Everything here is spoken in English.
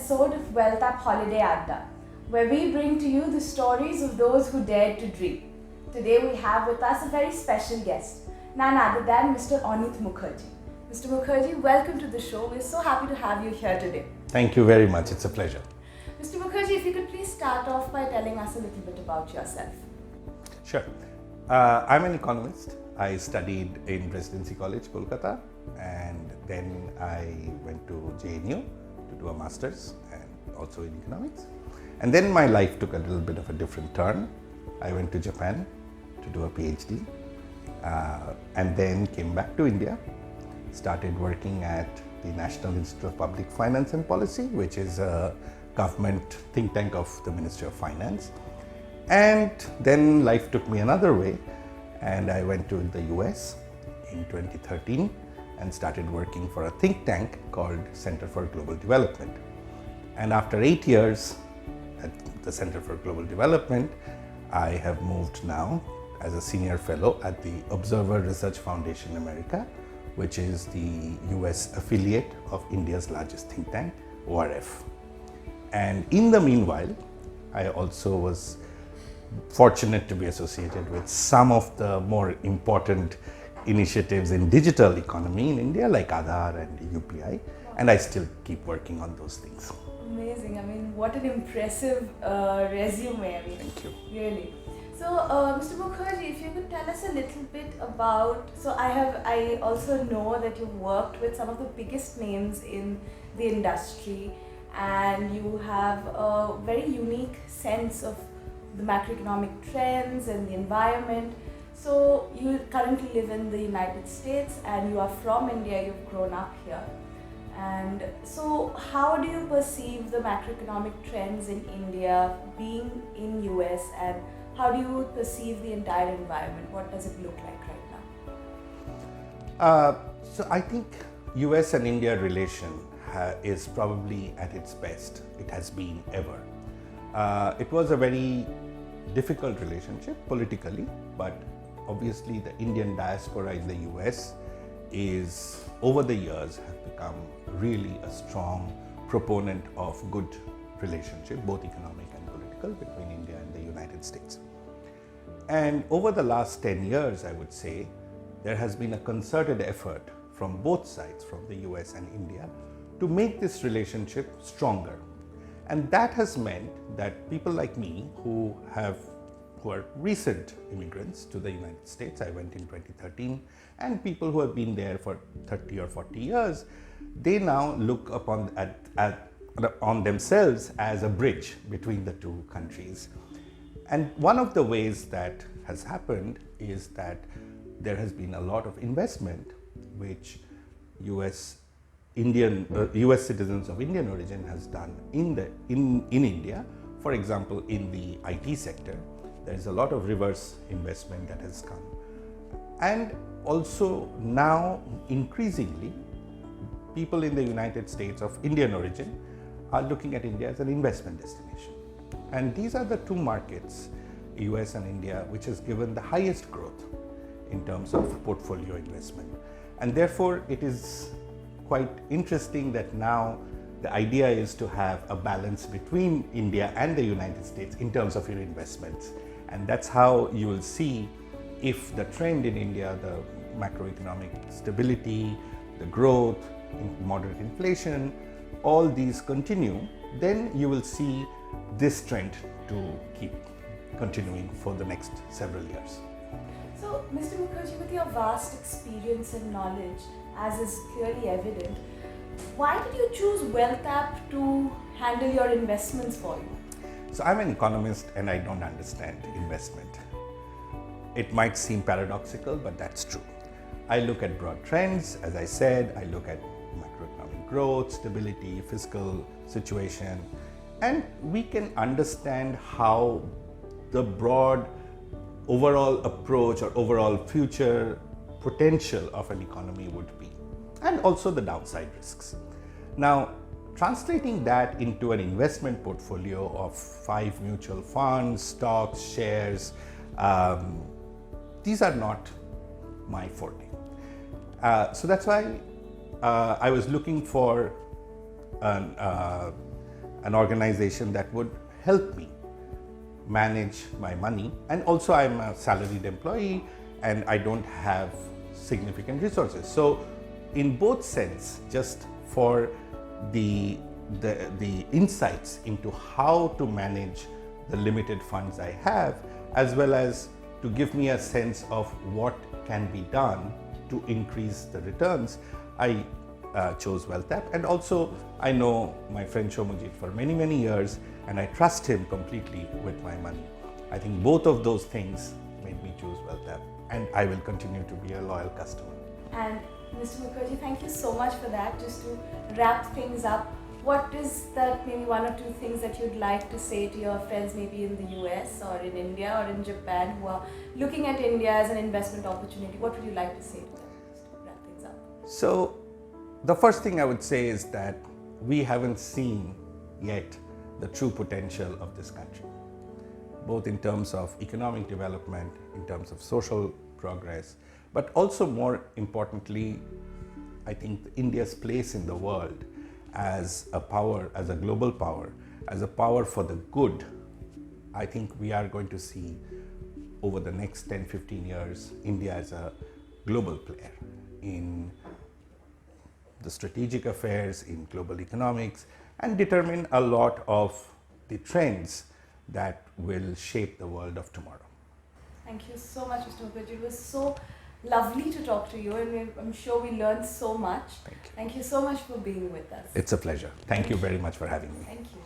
episode of Wealthapp Holiday Adda, where we bring to you the stories of those who dared to dream. Today we have with us a very special guest, none other than Mr. Anit Mukherjee. Mr. Mukherjee, welcome to the show. We're so happy to have you here today. Thank you very much. It's a pleasure. Mr. Mukherjee, if you could please start off by telling us a little bit about yourself. Sure. I'm an economist. I studied in Presidency College, Kolkata, and then I went to JNU to do a master's and also in economics. And then my life took a little bit of a different turn. I went to Japan to do a PhD and then came back to India, started working at the National Institute of Public Finance and Policy, which is a government think tank of the Ministry of Finance. And then life took me another way, and I went to the US in 2013 and started working for a think tank called Center for Global Development. And after 8 years at the Center for Global Development, I have moved now as a senior fellow at the Observer Research Foundation America, which is the US affiliate of India's largest think tank, ORF. And in the meanwhile, I also was fortunate to be associated with some of the more important initiatives in digital economy in India, like Adda and UPI, and I still keep working on those things. Amazing. I mean, what an impressive resume. I mean, thank you. Really. So, Mr. Mukherjee, if you could tell us a little bit about, I also know that you've worked with some of the biggest names in the industry, and you have a very unique sense of the macroeconomic trends and the environment. So you currently live in the United States and you are from India, you've grown up here. And so how do you perceive the macroeconomic trends in India being in US, and how do you perceive the entire environment? What does it look like right now? So I think US and India relation is probably at its best. It has been ever. It was a very difficult relationship politically, but obviously the Indian diaspora in the US is over the years have become really a strong proponent of good relationship, both economic and political, between India and the United States. And over the last 10 years, I would say, there has been a concerted effort from both sides, from the US and India, to make this relationship stronger. And that has meant that people like me who are recent immigrants to the United States, I went in 2013, and people who have been there for 30 or 40 years, they now look upon on themselves as a bridge between the two countries. And one of the ways that has happened is that there has been a lot of investment which US citizens of Indian origin has done in India. For example, in the IT sector, there is a lot of reverse investment that has come. And also now increasingly, people in the United States of Indian origin are looking at India as an investment destination. And these are the two markets, US and India, which has given the highest growth in terms of portfolio investment. And therefore, it is quite interesting that now the idea is to have a balance between India and the United States in terms of your investments. And that's how you will see if the trend in India, the macroeconomic stability, the growth, moderate inflation, all these continue, then you will see this trend to keep continuing for the next several years. So, Mr. Mukherjee, with your vast experience and knowledge, as is clearly evident, why did you choose Wealthapp to handle your investments for you? So I'm an economist and I don't understand investment. It might seem paradoxical, but that's true. I look at broad trends, as I said, I look at macroeconomic growth, stability, fiscal situation, and we can understand how the broad overall approach or overall future potential of an economy would be, and also the downside risks. Now, translating that into an investment portfolio of 5 mutual funds, stocks, shares, these are not my forte. So that's why I was looking for an organization that would help me manage my money. And also I'm a salaried employee and I don't have significant resources. So in both sense, just for the insights into how to manage the limited funds I have, as well as to give me a sense of what can be done to increase the returns, I chose Wealthapp. And also I know my friend Shomujit for many years and I trust him completely with my money. I think both of those things made me choose Wealthapp, and I will continue to be a loyal customer. And Mr. Mukherjee, thank you so much for that. Just to wrap things up, what is that maybe one or two things that you'd like to say to your friends maybe in the US or in India or in Japan who are looking at India as an investment opportunity? What would you like to say to them, just to wrap things up? So the first thing I would say is that we haven't seen yet the true potential of this country, both in terms of economic development, in terms of social progress, but also more importantly, I think India's place in the world as a power, as a global power, as a power for the good. I think we are going to see over the next 10-15 years, India as a global player in the strategic affairs, in global economics, and determine a lot of the trends that will shape the world of tomorrow. Thank you so much, Mr. Mukherjee. It was so lovely to talk to you, and I'm sure we learned so much. Thank you. Thank you so much for being with us. It's a pleasure. Thank you very much for having me. Thank you.